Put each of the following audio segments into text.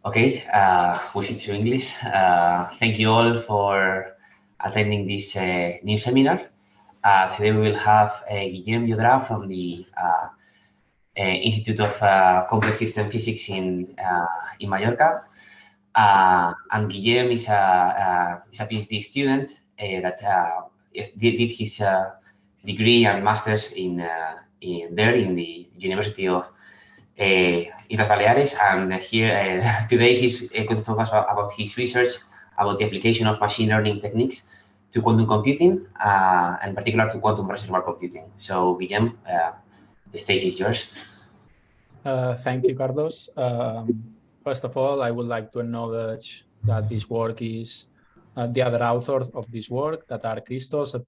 Okay, we switch to English. Thank you all for attending this new seminar. Today we will have Guillem Llodrà from the Institute of Complex System Physics in Mallorca. And Guillem is a PhD student that did his degree and master's in the University of Islas Baleares, and here today he's going to talk about his research about the application of machine learning techniques to quantum computing, and in particular to quantum reservoir computing. So, Guillem, the stage is yours. Thank you, Carlos. First of all, I would like to acknowledge that this work is the other authors of this work, that are Christos, a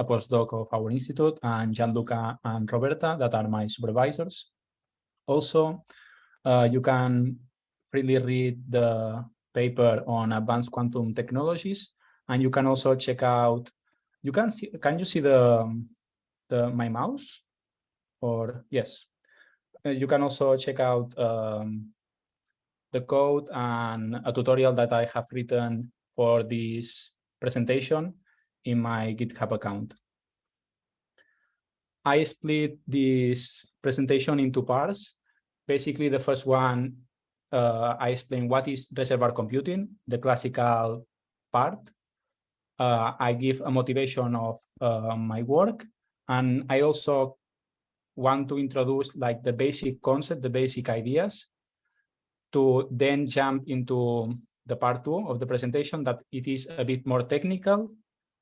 postdoc of our institute, and Gianluca and Roberta, that are my supervisors. Also, you can freely read the paper on advanced quantum technologies, and you can also check out. You can see. Can you see my mouse? Or yes. You can also check out the code and a tutorial that I have written for this presentation in my GitHub account. I split this presentation into parts. Basically, the first one, I explain what is reservoir computing, the classical part. I give a motivation of my work, and I also want to introduce like the basic concept, the basic ideas, to then jump into the part 2 of the presentation that it is a bit more technical.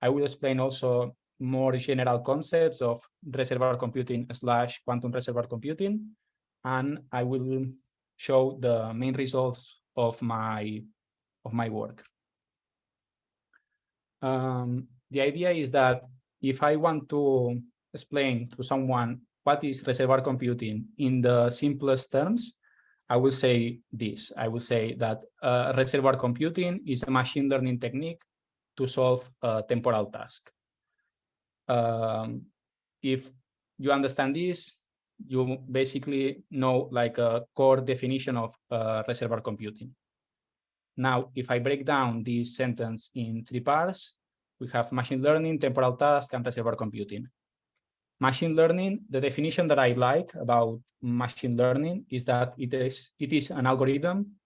I will explain also more general concepts of reservoir computing / quantum reservoir computing, and I will show the main results of my work. The idea is that if I want to explain to someone what is reservoir computing in the simplest terms, I will say this. I will say that reservoir computing is a machine learning technique to solve a temporal task. If you understand this, you basically know like a core definition of reservoir computing. Now, if I break down this sentence in 3 parts, we have machine learning, temporal task, and reservoir computing. Machine learning, the definition that I like about machine learning is that it is an algorithm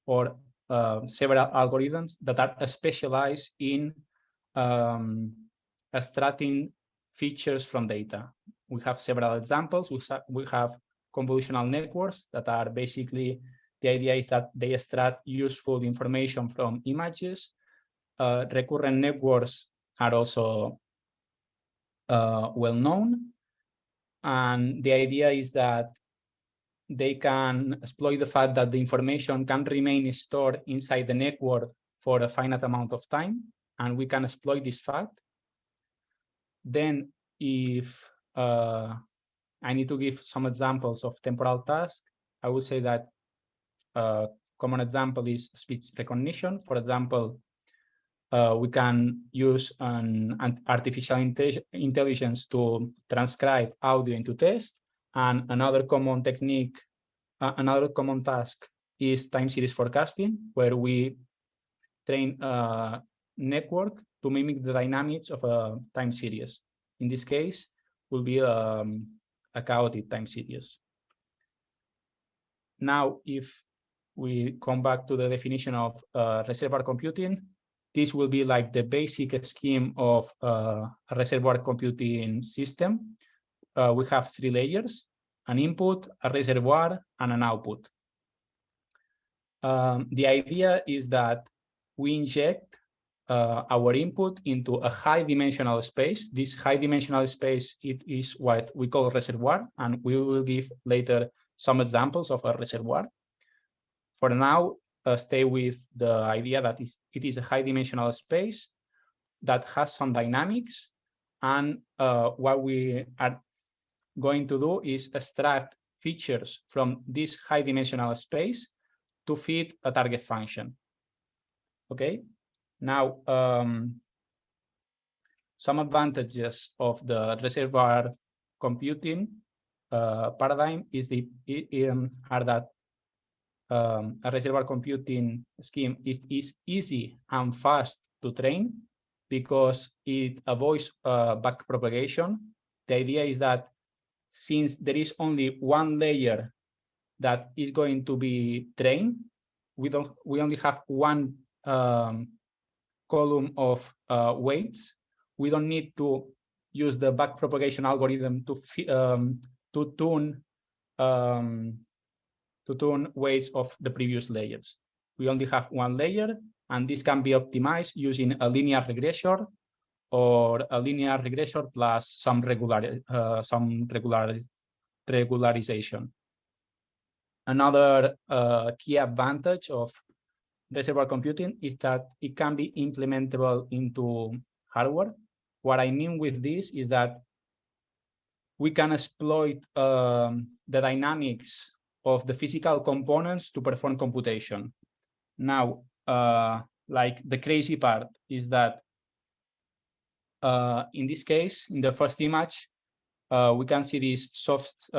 or several algorithms that are specialized in extracting features from data. We have several examples. We have convolutional networks that are basically, the idea is that they extract useful information from images. Recurrent networks are also well known, and the idea is that they can exploit the fact that the information can remain stored inside the network for a finite amount of time, and we can exploit this fact. Then if I need to give some examples of temporal tasks, I would say that a common example is speech recognition. For example, we can use an artificial intelligence to transcribe audio into text. And another common technique, another common task is time series forecasting, where we train a network to mimic the dynamics of a time series. In this case, will be a chaotic time series. Now, if we come back to the definition of reservoir computing, this will be like the basic scheme of a reservoir computing system. We have 3 layers: an input, a reservoir, and an output. The idea is that we inject our input into a high-dimensional space. This high-dimensional space, it is what we call reservoir, and we will give later some examples of a reservoir. For now, stay with the idea that it is a high-dimensional space that has some dynamics, and what we are going to do is extract features from this high-dimensional space to feed a target function. Okay, now some advantages of the reservoir computing paradigm are that a reservoir computing scheme is easy and fast to train because it avoids backpropagation. The idea is that since there is only one layer that is going to be trained, we only have one column of weights. We don't need to use the backpropagation algorithm to tune weights of the previous layers. We only have one layer, and this can be optimized using a linear regressor or a linear regressor plus some regularization. Another key advantage of reservoir computing is that it can be implementable into hardware. What I mean with this is that we can exploit the dynamics of the physical components to perform computation. Now, like the crazy part is that in this case, in the first image, we can see this soft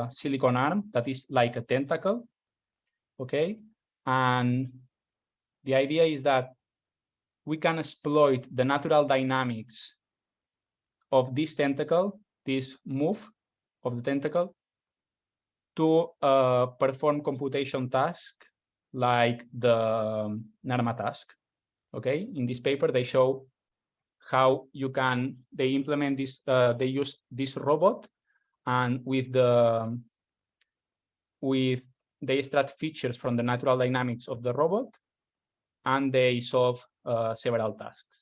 silicon arm that is like a tentacle, okay? And the idea is that we can exploit the natural dynamics of this tentacle, this move of the tentacle, to perform computation tasks like the NARMA task, okay? In this paper, they show how they implement this, they use this robot, and they extract features from the natural dynamics of the robot, and they solve several tasks.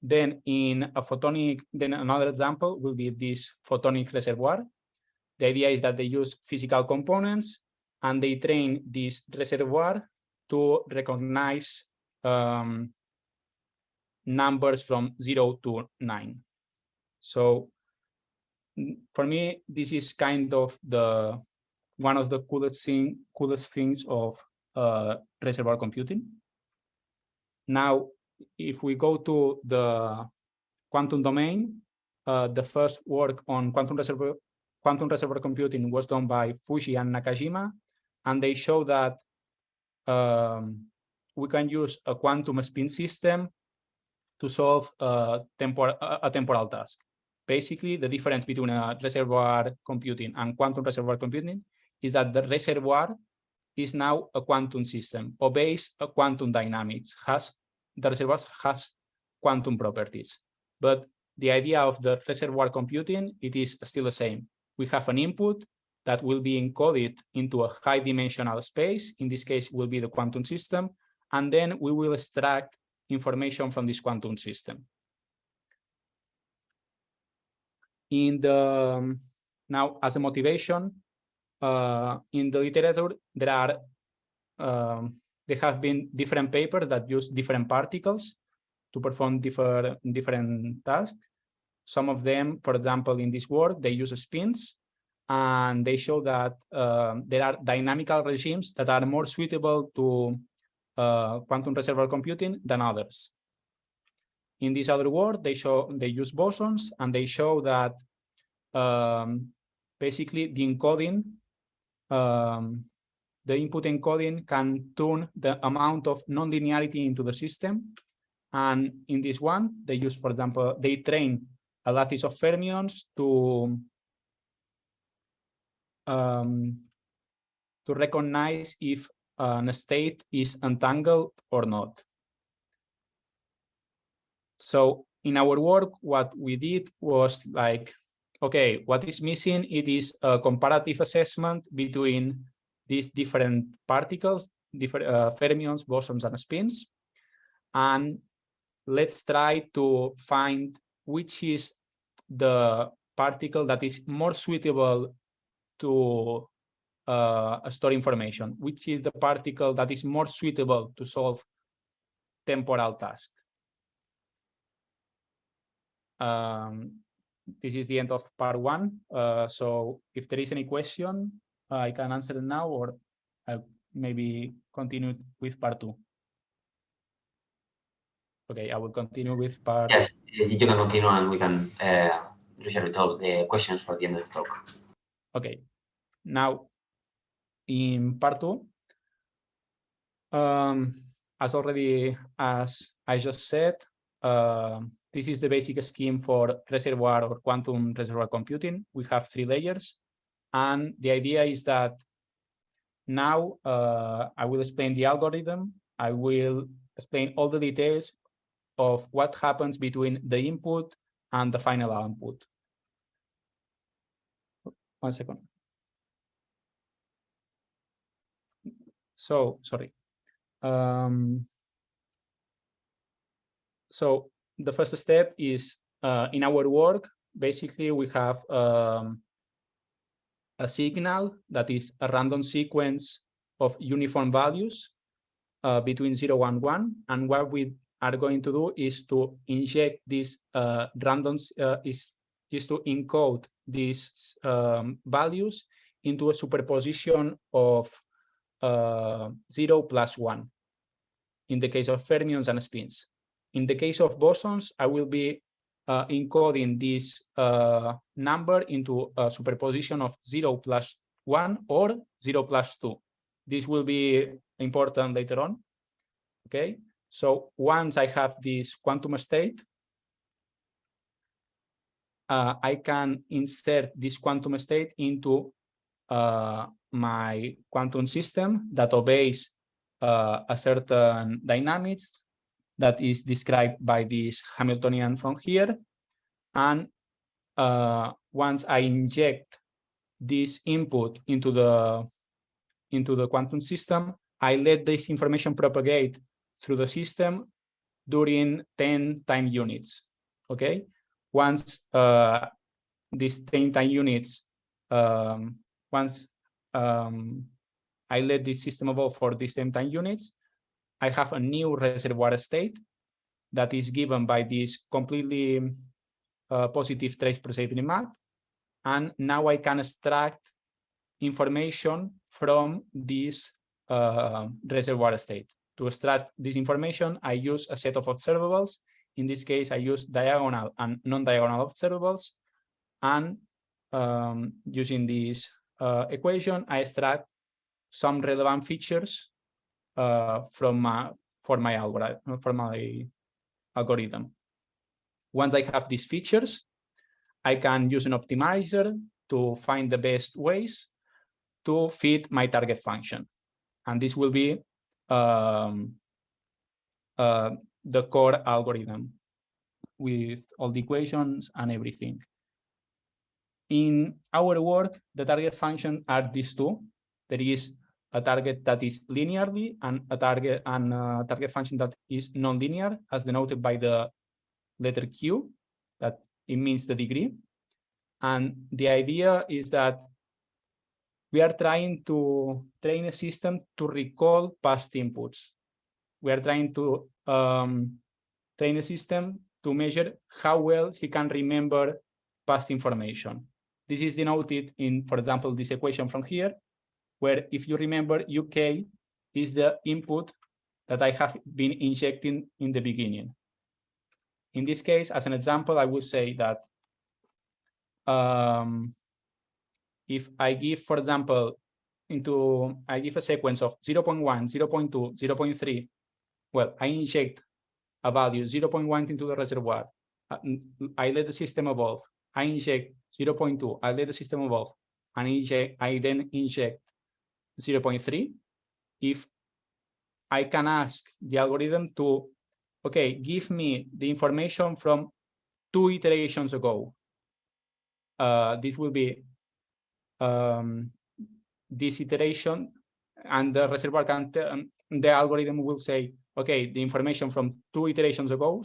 Then another example will be this photonic reservoir. The idea is that they use physical components and they train this reservoir to recognize numbers from 0 to 9. So for me, this is kind of one of the coolest things of reservoir computing. Now, if we go to the quantum domain, the first work on quantum reservoir computing was done by Fuji and Nakajima, and they show that we can use a quantum spin system to solve a temporal task. Basically, the difference between a reservoir computing and quantum reservoir computing is that the reservoir is now a quantum system, obeys a quantum dynamics, the reservoir has quantum properties. But the idea of the reservoir computing, it is still the same. We have an input that will be encoded into a high dimensional space. In this case, will be the quantum system. And then we will extract information from this quantum system. Now, as a motivation, in the literature, there have been different papers that use different particles to perform different tasks. Some of them, for example, in this work, they use spins, and they show that there are dynamical regimes that are more suitable to quantum reservoir computing than others. In this other work, they use bosons, and they show that basically the encoding, the input encoding can tune the amount of nonlinearity into the system. And in this one, they use, for example, they train a lattice of fermions to recognize if a state is entangled or not. So in our work, what we did was like, okay, what is missing? It is a comparative assessment between these different particles, different fermions, bosons, and spins. And let's try to find which is the particle that is more suitable to store information, which is the particle that is more suitable to solve temporal tasks. This is the end of part 1. So if there is any question, I can answer it now, or I maybe continue with part 2. Okay, I will continue with part. Yes, you can continue, and we can reserve all the questions for the end of the talk. Okay, now in part 2, As I just said, this is the basic scheme for reservoir or quantum reservoir computing. We have 3 layers. And the idea is that now I will explain the algorithm. I will explain all the details of what happens between the input and the final output. 1 second. So, sorry. So the first step is in our work, basically we have a signal that is a random sequence of uniform values between 0 and 1. And what we are going to do is to inject this is to encode these values into a superposition of 0 plus 1 in the case of fermions and spins. In the case of bosons, I will be encoding this number into a superposition of 0 plus 1 or 0 plus 2. This will be important later on. Okay, so once I have this quantum state, I can insert this quantum state into my quantum system that obeys a certain dynamics that is described by this Hamiltonian from here. And once I inject this input into the quantum system, I let this information propagate through the system during 10 time units. Okay, once these 10 time units, once I let this system evolve for these 10 time units, I have a new reservoir state that is given by this completely positive trace perceptibility map. And now I can extract information from this reservoir state. To extract this information, I use a set of observables. In this case, I use diagonal and non-diagonal observables. And using this equation, I extract some relevant features for my algorithm. Once I have these features, I can use an optimizer to find the best ways to fit my target function. And this will be the core algorithm with all the equations and everything. In our work, the target function are these two. There is a target that is linearly and a target function that is nonlinear, as denoted by the letter Q, that it means the degree. And the idea is that we are trying to train a system to recall past inputs. We are trying to train a system to measure how well he can remember past information. This is denoted in, for example, this equation from here, where if you remember, UK is the input that I have been injecting in the beginning. In this case, as an example, I would say that if I give, for example, I give a sequence of 0.1, 0.2, 0.3, well, I inject a value 0.1 into the reservoir. I let the system evolve. I inject 0.2. I let the system evolve. And I then inject 0.3. If I can ask the algorithm to, okay, give me the information from 2 iterations ago. This will be this iteration, and the reservoir can, the algorithm will say, okay, the information from 2 iterations ago,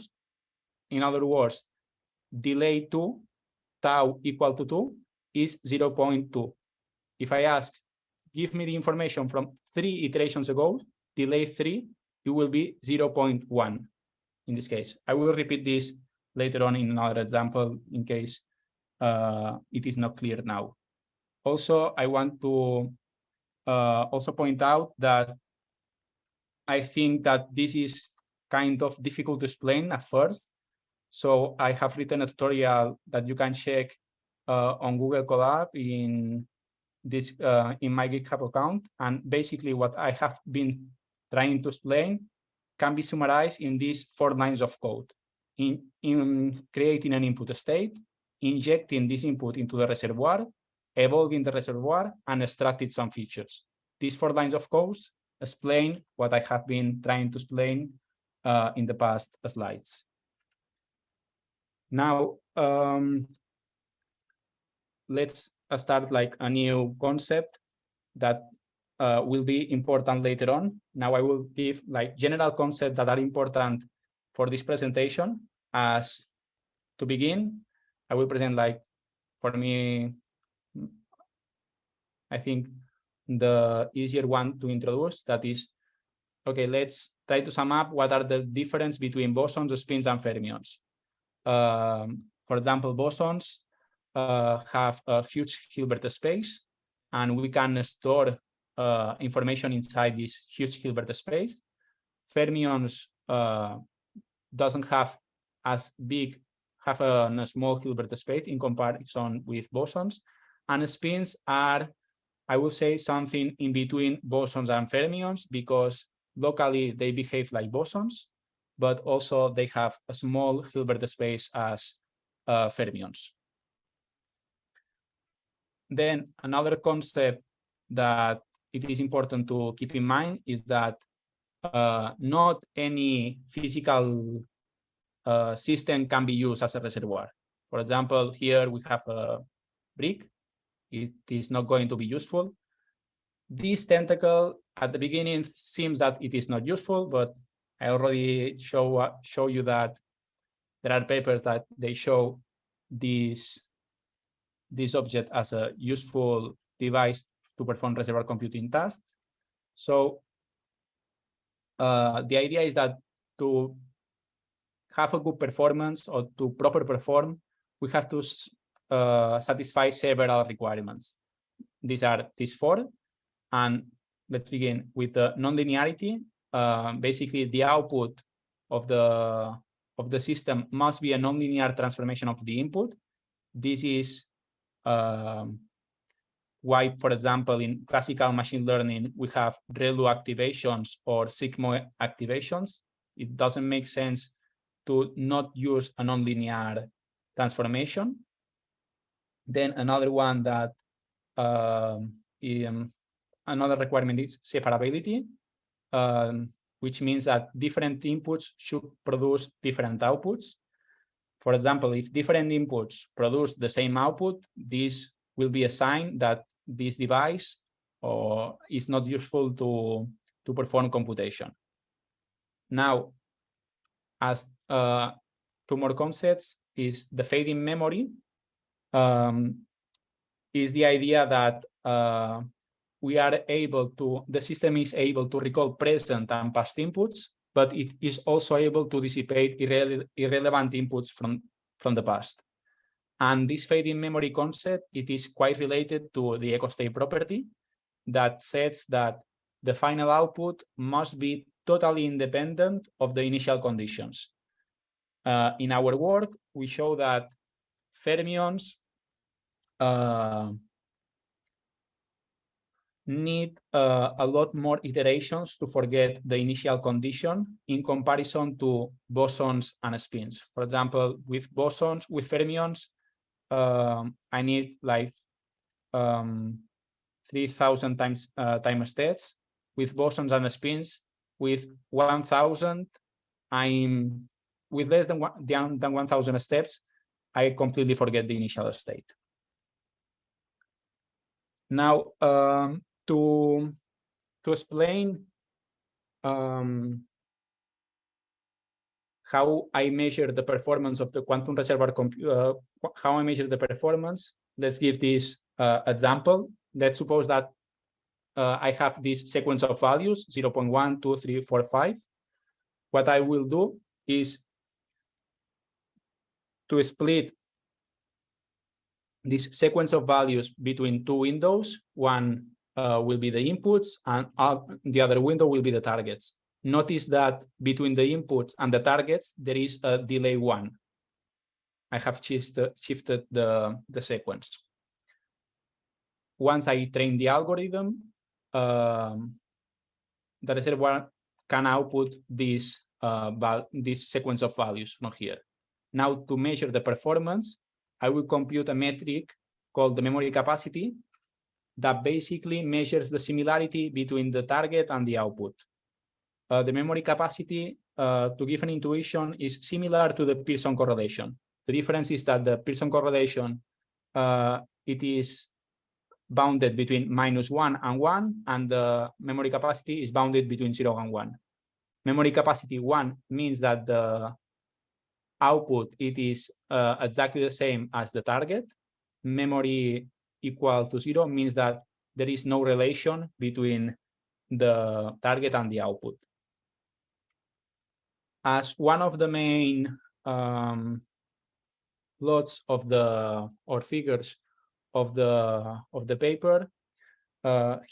in other words, delay 2, tau equal to 2, is 0.2. If I ask, give me the information from 3 iterations ago, delay 3, it will be 0.1 in this case. I will repeat this later on in another example in case it is not clear now. Also, I want to also point out that I think that this is kind of difficult to explain at first. So I have written a tutorial that you can check on Google Colab in my GitHub account. And basically what I have been trying to explain can be summarized in these 4 lines of code. In creating an input state, injecting this input into the reservoir, evolving the reservoir, and extracting some features. These 4 lines of code explain what I have been trying to explain in the past slides. Now, let's start like a new concept that will be important later on. Now I will give like general concepts that are important for this presentation. As to begin, I will present like, for me, I think the easier one to introduce, that is, okay, let's try to sum up what are the difference between bosons, spins, and fermions. For example, bosons have a huge Hilbert space, and we can store information inside this huge Hilbert space. Fermions doesn't have as big, have a small Hilbert space in comparison with bosons, and spins are, I would say, something in between bosons and fermions, because locally they behave like bosons, but also they have a small Hilbert space as fermions. Then another concept that it is important to keep in mind is that not any physical system can be used as a reservoir. For example, here we have a brick. It is not going to be useful. This tentacle at the beginning seems that it is not useful, but I already show you that there are papers that they show this object as a useful device to perform reservoir computing tasks. So the idea is that to have a good performance or to proper perform, we have to satisfy several requirements. These are these 4, and let's begin with the nonlinearity. Basically, the output of the system must be a nonlinear transformation of the input. This is why, for example, in classical machine learning, we have ReLU activations or sigmoid activations. It doesn't make sense to not use a nonlinear transformation. Then another one that another requirement is separability, which means that different inputs should produce different outputs. For example, if different inputs produce the same output, this will be a sign that this device is not useful to perform computation. Now, as 2 more concepts is the fading memory, is the idea that the system is able to recall present and past inputs, but it is also able to dissipate irrelevant inputs from the past. And this fading memory concept, it is quite related to the echo state property that says that the final output must be totally independent of the initial conditions. In our work, we show that fermions need a lot more iterations to forget the initial condition in comparison to bosons and spins. For example, with fermions, I need like 3,000 time steps. With bosons and spins, with 1,000, with less than 1,000 steps, I completely forget the initial state. Now, to explain how I measure the performance of the quantum reservoir how I measure the performance, let's give this example. Let's suppose that I have this sequence of values, 0.1, 2, 3, 4, 5. What I will do is to split this sequence of values between 2 windows. One will be the inputs, and the other window will be the targets. Notice that between the inputs and the targets, there is a delay 1. I have shifted the sequence. Once I train the algorithm, the reservoir can output this sequence of values from here. Now, to measure the performance, I will compute a metric called the memory capacity that basically measures the similarity between the target and the output. The memory capacity, to give an intuition, is similar to the Pearson correlation. The difference is that the Pearson correlation, it is bounded between -1 and 1, and the memory capacity is bounded between 0 and 1. Memory capacity 1 means that the output, it is exactly the same as the target. Memory equal to 0 means that there is no relation between the target and the output. As one of the main plots of figures of the paper,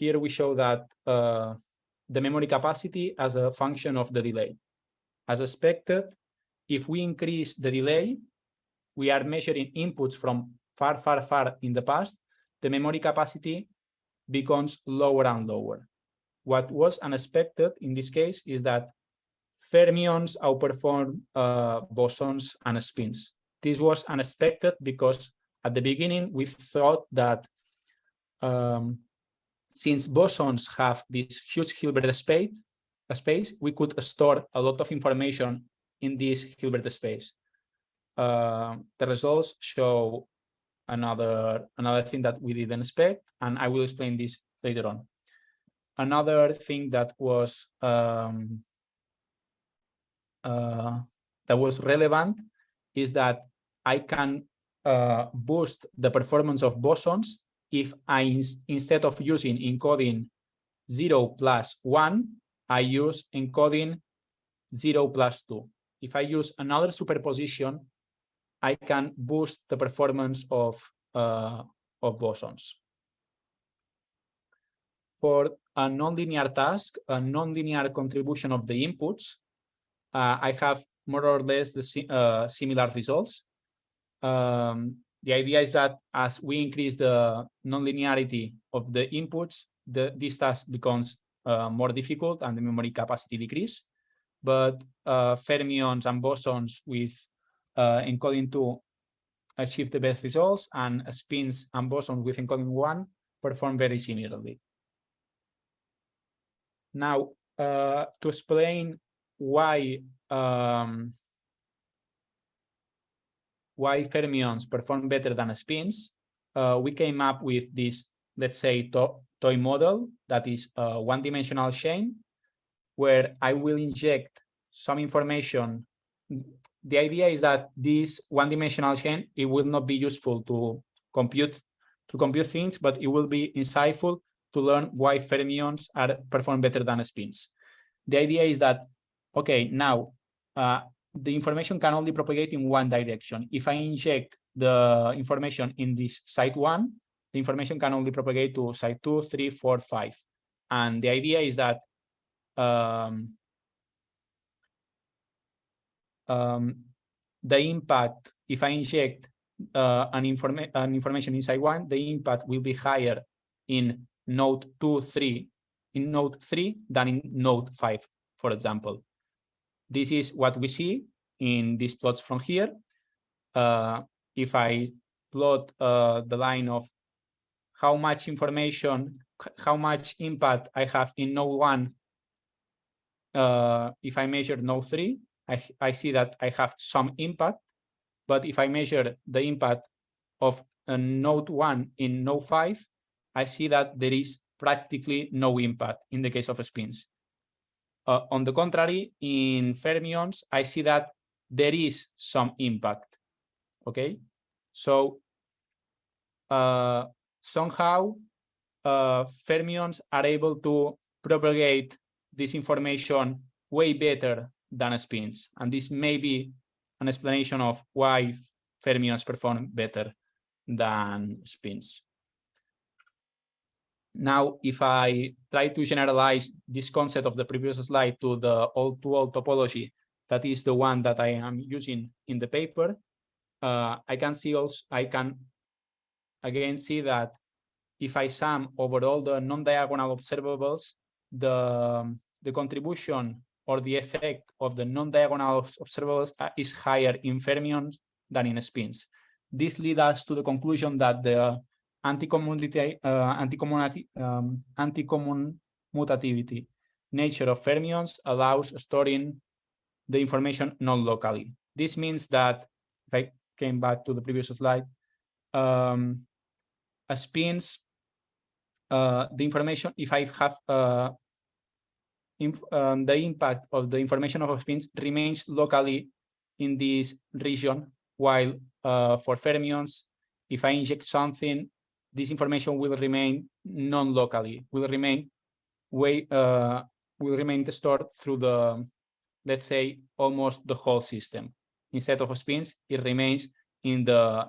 here we show that the memory capacity as a function of the delay. As expected, if we increase the delay, we are measuring inputs from far, far, far in the past, the memory capacity becomes lower and lower. What was unexpected in this case is that fermions outperform bosons and spins. This was unexpected because at the beginning we thought that since bosons have this huge Hilbert space, we could store a lot of information in this Hilbert space. The results show another thing that we didn't expect, and I will explain this later on. Another thing that was relevant is that I can boost the performance of bosons if I, instead of using encoding 0 plus 1, I use encoding 0 plus 2. If I use another superposition, I can boost the performance of bosons. For a nonlinear task, a nonlinear contribution of the inputs, I have more or less the similar results. The idea is that as we increase the nonlinearity of the inputs, this task becomes more difficult and the memory capacity decreases. But fermions and bosons with encoding 2 achieve the best results, and spins and bosons with encoding 1 perform very similarly. Now, to explain why fermions perform better than spins, we came up with this, let's say, toy model that is a one-dimensional chain where I will inject some information. The idea is that this one-dimensional chain, it will not be useful to compute things, but it will be insightful to learn why fermions perform better than spins. The idea is that, okay, now the information can only propagate in one direction. If I inject the information in this site 1, the information can only propagate to site 2, 3, 4, 5. And the idea is that the impact, if I inject an information inside 1, the impact will be higher in node 3 than in node 5, for example. This is what we see in these plots from here. If I plot the line of how much information, how much impact I have in node 1, if I measure node 3, I see that I have some impact. But if I measure the impact of a node 1 in node 5, I see that there is practically no impact in the case of spins. On the contrary, in fermions, I see that there is some impact. Okay, so somehow fermions are able to propagate this information way better than spins, and this may be an explanation of why fermions perform better than spins. Now, if I try to generalize this concept of the previous slide to the all-to-all topology, that is the one that I am using in the paper, I can again see that if I sum over all the non-diagonal observables, the contribution or the effect of the non-diagonal observables is higher in fermions than in spins. This leads us to the conclusion that the anti-commutativity nature of fermions allows storing the information non-locally. This means that, if I came back to the previous slide, spins, the information, if I have the impact of the information of spins remains locally in this region, while for fermions, if I inject something, this information will remain non-locally, will remain stored through the, let's say, almost the whole system. Instead of spins, it remains the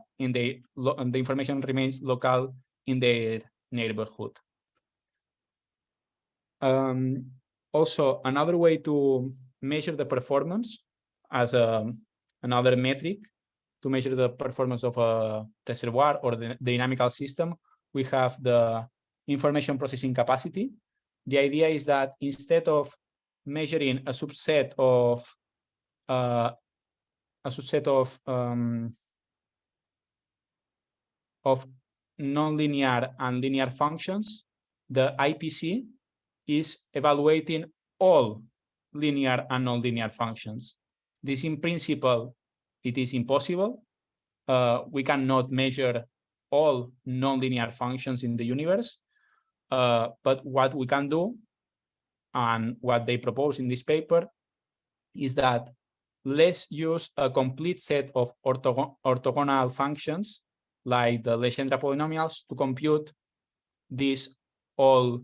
information remains local in their neighborhood. Also, another way to measure the performance as another metric to measure the performance of a reservoir or the dynamical system, we have the information processing capacity. The idea is that instead of measuring a subset of nonlinear and linear functions, the IPC is evaluating all linear and nonlinear functions. This, in principle, it is impossible. We cannot measure all nonlinear functions in the universe. But what we can do, and what they propose in this paper, is that let's use a complete set of orthogonal functions, like the Legendre polynomials, to compute these all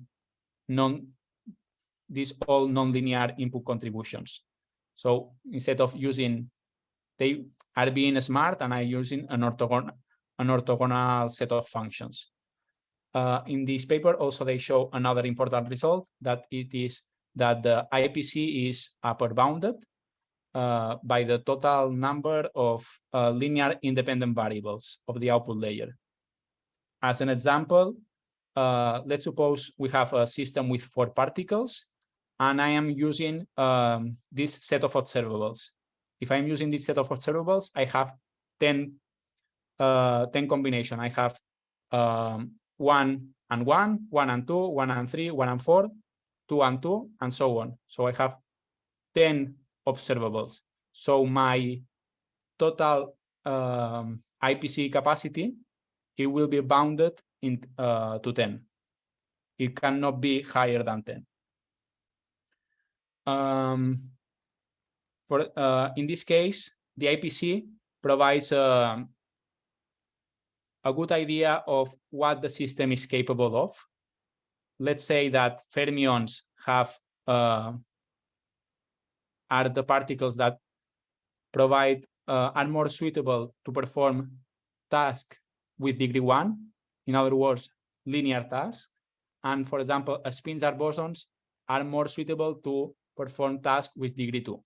nonlinear input contributions. So instead of using, they are being smart and are using an orthogonal set of functions. In this paper, also they show another important result, that it is that the IPC is upper bounded by the total number of linear independent variables of the output layer. As an example, let's suppose we have a system with 4 particles, and I am using this set of observables. If I'm using this set of observables, I have 10 combinations. I have 1 and 1, 1 and 2, 1 and 3, 1 and 4, 2 and 2, and so on. So I have 10 observables. So my total IPC capacity, it will be bounded to 10. It cannot be higher than 10. In this case, the IPC provides a good idea of what the system is capable of. Let's say that fermions are the particles that provide are more suitable to perform tasks with degree 1. In other words, linear tasks. And for example, spins or bosons are more suitable to perform tasks with degree 2.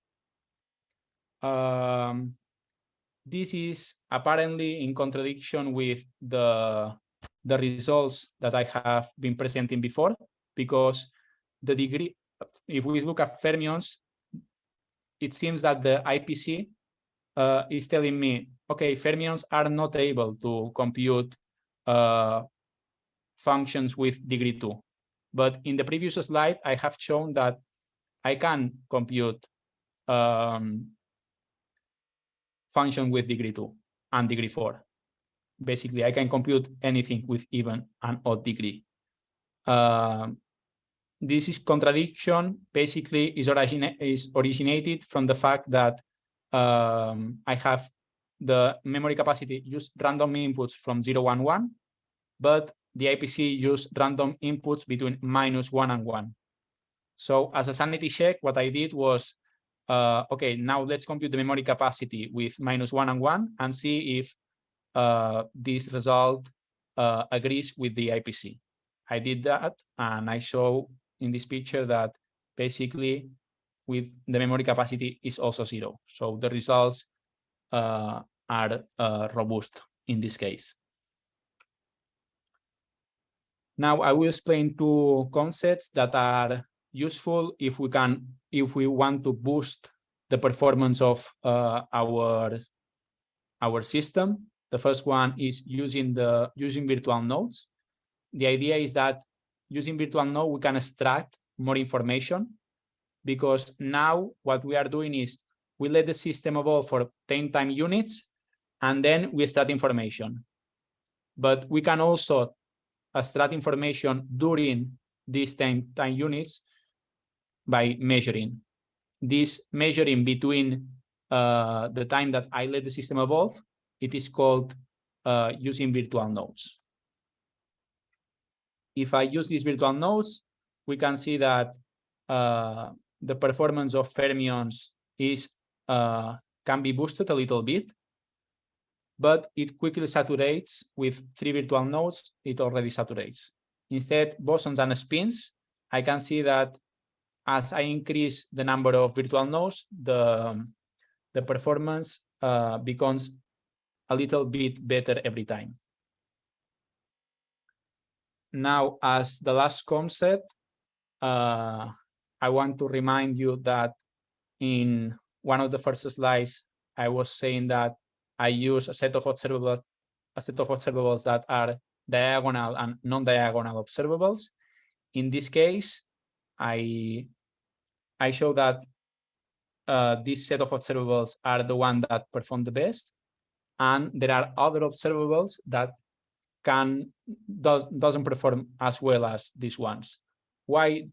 This is apparently in contradiction with the results that I have been presenting before, because the degree, if we look at fermions, it seems that the IPC is telling me, okay, fermions are not able to compute functions with degree 2. But in the previous slide, I have shown that I can compute function with degree 2 and degree 4. Basically, I can compute anything with even and odd degree. This contradiction basically is originated from the fact that I have the memory capacity use random inputs from 0, 1, 1, but the IPC use random inputs between -1 and 1. So as a sanity check, what I did was, okay, now let's compute the memory capacity with -1 and 1 and see if this result agrees with the IPC. I did that, and I show in this picture that basically with the memory capacity is also 0. So the results are robust in this case. Now I will explain 2 concepts that are useful if we can if we want to boost the performance of our system. The first one is using virtual nodes. The idea is that using virtual node, we can extract more information, because now what we are doing is we let the system evolve for 10 time units, and then we extract information. But we can also extract information during these 10 time units by measuring. This measuring between the time that I let the system evolve, it is called using virtual nodes. If I use these virtual nodes, we can see that the performance of fermions can be boosted a little bit, but it quickly saturates. With 3 virtual nodes, it already saturates. Instead, bosons and spins, I can see that as I increase the number of virtual nodes, the performance becomes a little bit better every time. Now, as the last concept, I want to remind you that in one of the first slides, I was saying that I use a set of observables that are diagonal and non-diagonal observables. In this case, I show that this set of observables are the ones that perform the best, and there are other observables that doesn't perform as well as these ones. Why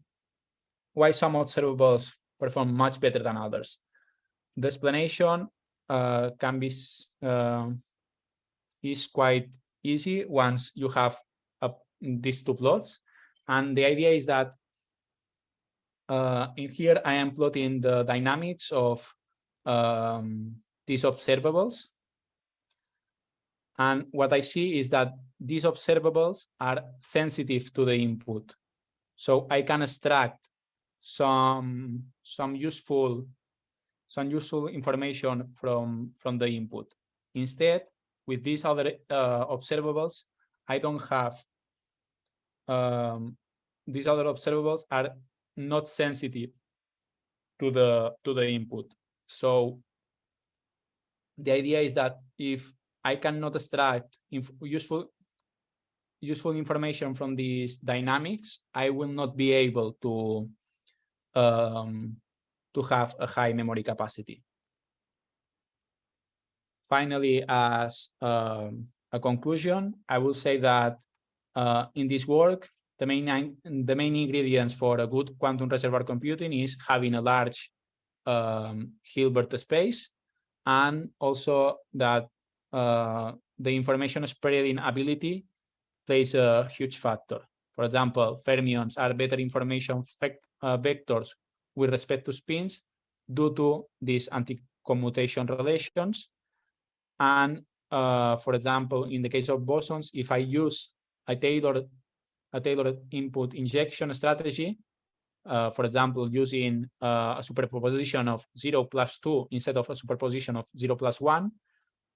some observables perform much better than others? The explanation is quite easy once you have these two plots. And the idea is that in here I am plotting the dynamics of these observables. And what I see is that these observables are sensitive to the input. So I can extract some useful information from the input. Instead, with these other observables, I don't have these other observables are not sensitive to the input. So the idea is that if I cannot extract useful information from these dynamics, I will not be able to have a high memory capacity. Finally, as a conclusion, I will say that in this work, the main ingredients for a good quantum reservoir computing is having a large Hilbert space, and also that the information spreading ability plays a huge factor. For example, fermions are better information vectors with respect to spins due to these anti-commutation relations. And for example, in the case of bosons, if I use a tailored input injection strategy, for example, using a superposition of 0 plus 2 instead of a superposition of 0 plus 1,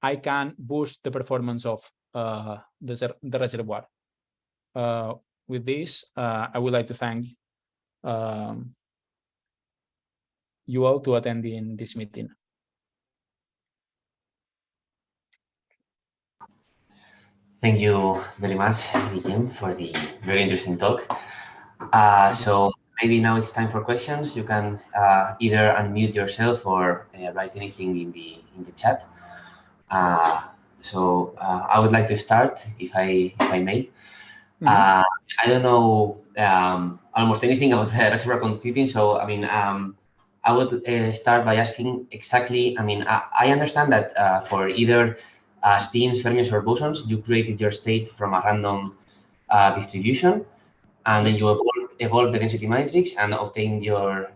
I can boost the performance of the reservoir. With this, I would like to thank you all to attending this meeting. Thank you very much, Guillem, for the very interesting talk. So maybe now it's time for questions. You can either unmute yourself or write anything in the chat. So I would like to start, if I may. I don't know almost anything about reservoir computing, so I mean, I would start by asking exactly. I mean, I understand that for either spins, fermions, or bosons, you created your state from a random distribution, and then you evolve the density matrix and obtain your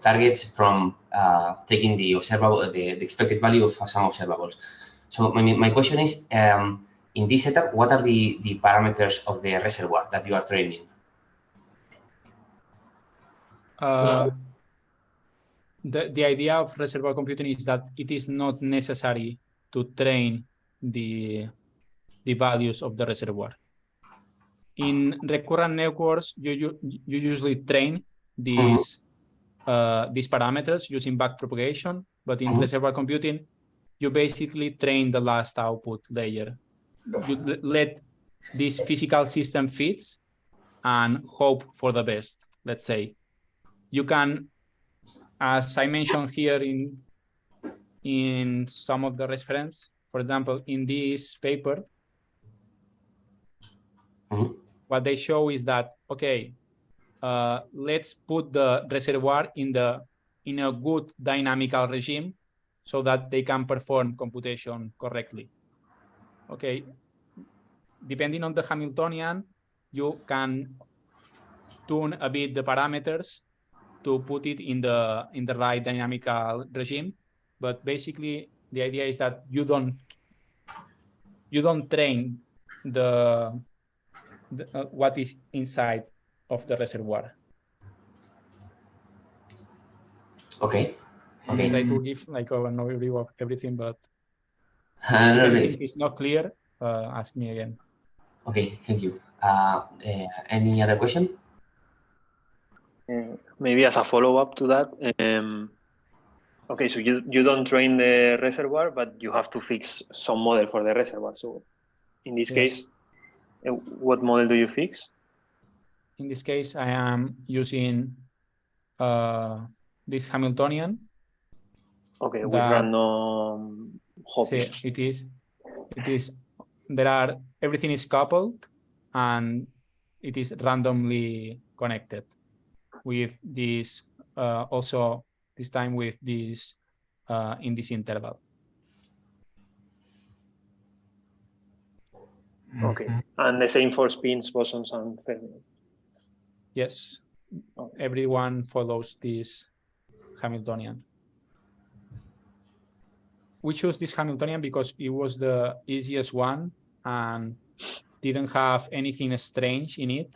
targets from taking the observable, the expected value of some observables. So my question is, in this setup, what are the parameters of the reservoir that you are training? The idea of reservoir computing is that it is not necessary to train the values of the reservoir. In recurrent networks, you usually train these parameters using backpropagation, but in reservoir computing, you basically train the last output layer. You let this physical system fits and hope for the best, let's say. You can, as I mentioned here in some of the reference, for example, in this paper, what they show is that, okay, let's put the reservoir in a good dynamical regime so that they can perform computation correctly. Okay, depending on the Hamiltonian, you can tune a bit the parameters to put it in the right dynamical regime. But basically, the idea is that you don't train what is inside of the reservoir. Okay. I try to give like an overview of everything, but if No, anything is not clear, ask me again. Okay, thank you. Any other question? Maybe as a follow-up to that, okay, so you don't train the reservoir, but you have to fix some model for the reservoir. So in this case, what model do you fix? In this case, I am using this Hamiltonian. Okay, with random hopping. It is. Everything is coupled and it is randomly connected with this, also this time with this in this interval. Okay, and the same for spins, bosons, and fermions. Yes, everyone follows this Hamiltonian. We chose this Hamiltonian because it was the easiest one and didn't have anything strange in it.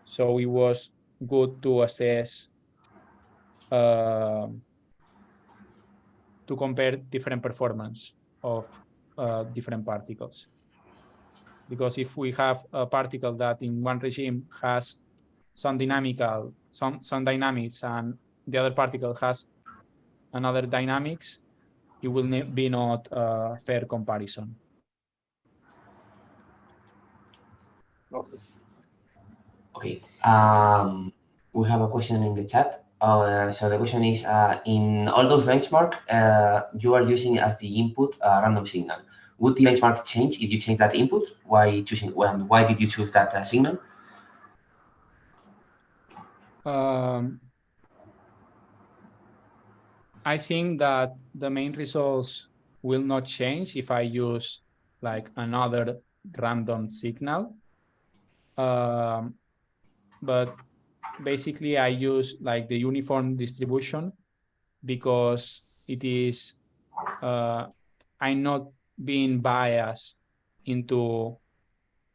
So it was good to assess, to compare different performance of different particles. Because if we have a particle that in one regime has some dynamics and the other particle has another dynamics, it will be not a fair comparison. Okay. Okay. We have a question in the chat. So the question is, in all those benchmark, you are using as the input a random signal. Would the benchmark change if you change that input? Why did you choose that signal? I think that the main results will not change if I use like another random signal. But basically I use like the uniform distribution because it is, I'm not being biased into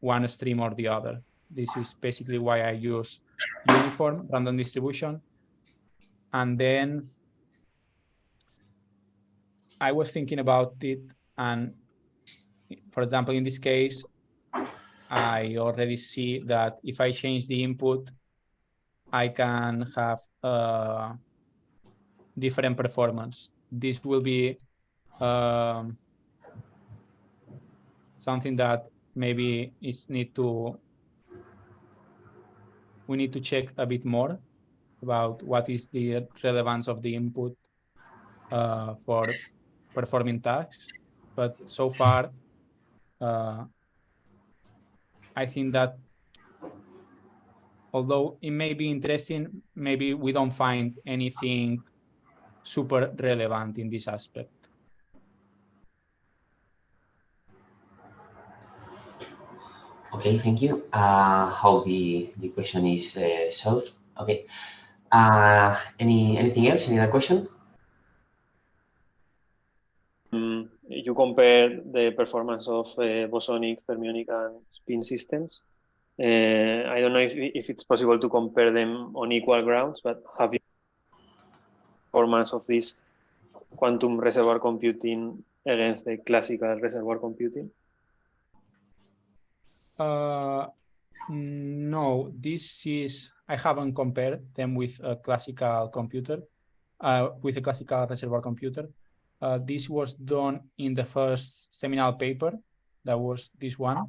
one stream or the other. This is basically why I use uniform random distribution. And then I was thinking about it, and for example, in this case, I already see that if I change the input, I can have different performance. This will be something that maybe we need to check a bit more about what is the relevance of the input for performing tasks. But so far, I think that although it may be interesting, maybe we don't find anything super relevant in this aspect. Okay, thank you. Hope the question is solved. Okay. Anything else? Any other question? You compare the performance of bosonic, fermionic, and spin systems. I don't know if it's possible to compare them on equal grounds, but have you performance of this quantum reservoir computing against the classical reservoir computing? No, this is, I haven't compared them with a classical computer, with a classical reservoir computer. This was done in the first seminal paper. That was this one,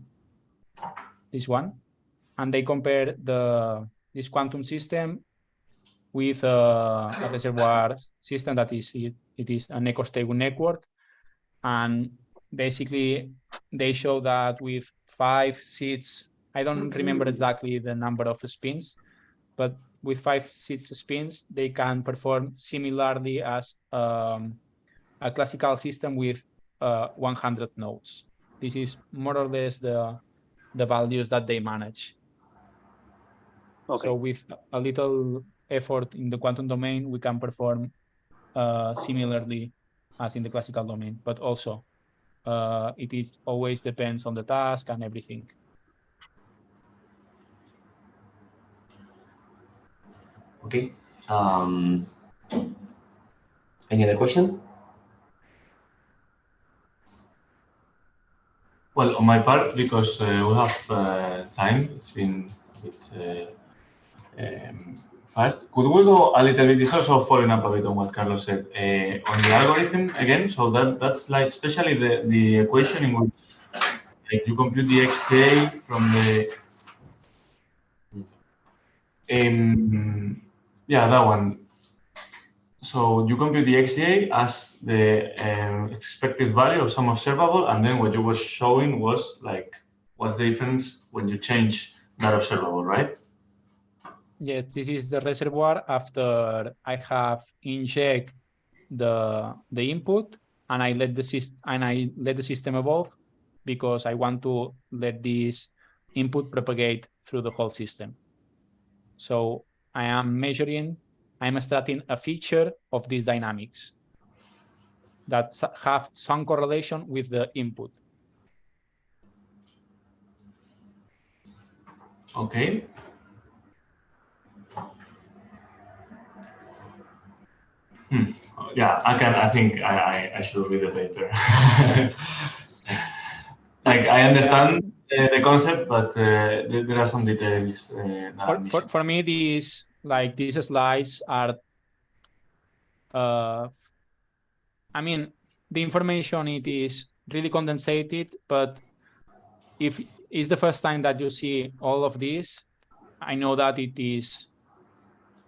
and they compared this quantum system with a reservoir system that is it is an eco-stable network, and basically they show that with 5 seeds, I don't remember exactly the number of spins, but with 5 seeds spins, they can perform similarly as a classical system with 100 nodes. This is more or less the values that they manage. Okay. So with a little effort in the quantum domain, we can perform similarly as in the classical domain, but also it is always depends on the task and everything. Okay. Any other question? Well, on my part, because we have time, it's been a bit fast. Could we go a little bit? It's also following up a bit on what Carlos said on the algorithm again. So that's like especially the equation in which like, you compute the xj from the yeah, that one. So you compute the xj as the expected value of some observable, and then what you were showing was like what's the difference when you change that observable, right? Yes, this is the reservoir after I have inject the input and I let the system evolve, because I want to let this input propagate through the whole system. So I'm extracting a feature of these dynamics that have some correlation with the input. Okay. Yeah, I think I should read the paper. Like I understand the concept, but there are some details that are missing. For me, these slides are. I mean, the information, it is really condensated, but if it's the first time that you see all of this, I know that it is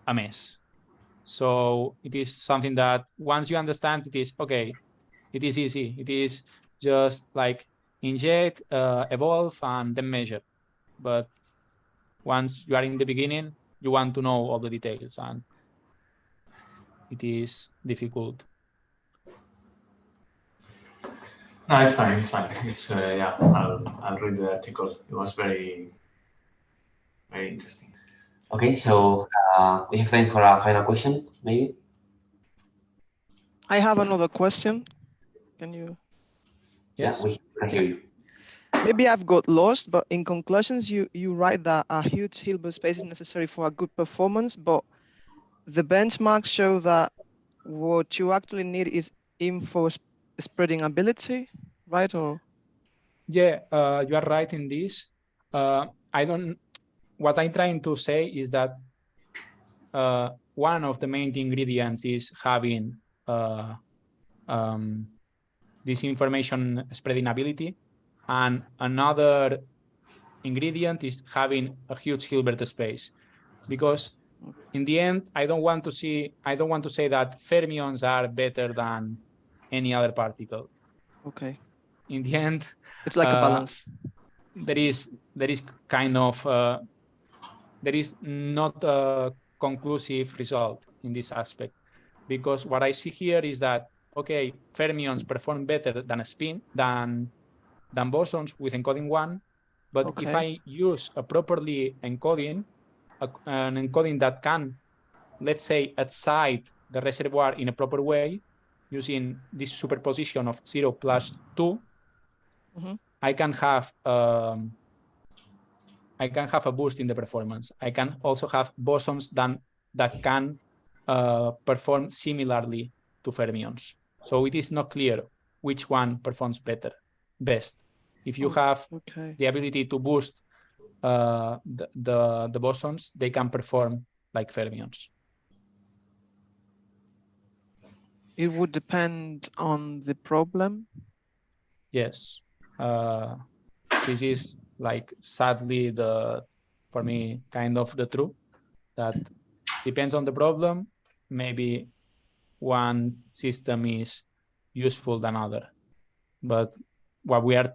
a mess. So it is something that once you understand, it is okay. It is easy. It is just like inject, evolve, and then measure. But once you are in the beginning, you want to know all the details, and it is difficult. No, it's fine. It's fine. It's yeah. I'll read the article. It was very interesting. Okay, so we have time for a final question, maybe. I have another question. Can you? Yes. Yeah, we can hear you. Maybe I've got lost, but in conclusions, you write that a huge Hilbert space is necessary for a good performance, but the benchmarks show that what you actually need is info spreading ability, right? Or Yeah, you are right in this. What I'm trying to say is that one of the main ingredients is having this information spreading ability, and another ingredient is having a huge Hilbert space, because in the end, I don't want to say that fermions are better than any other particle. okay. In the end, It's like a balance. There is kind of there is not a conclusive result in this aspect, because what I see here is that okay, fermions perform better than than bosons with encoding 1, but Okay. if I use a properly encoding, an encoding that can, let's say, excite the reservoir in a proper way, using this superposition of 0 plus 2, I can have a boost in the performance. I can also have bosons that can perform similarly to fermions. So it is not clear which one performs best. If you have the ability to boost the bosons, they can perform like fermions. It would depend on the problem. Yes. This is like sadly for me kind of the truth, that depends on the problem. Maybe one system is useful than other, but what we are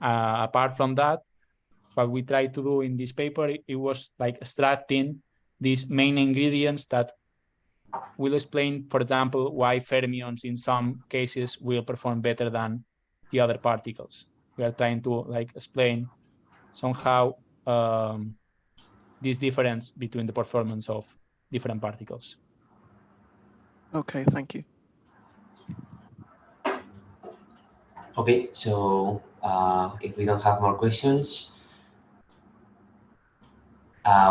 apart from that, what we try to do in this paper, it was like extracting these main ingredients that will explain, for example, why fermions in some cases will perform better than the other particles. We are trying to like explain somehow this difference between the performance of different particles. Okay, thank you. Okay, so if we don't have more questions,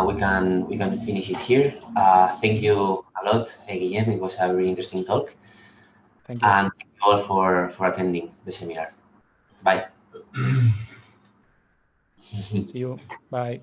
we can finish it here. Thank you a lot, Guillem. It was a very interesting talk. Thank you. And thank you all for attending the seminar. Bye. See you. Bye.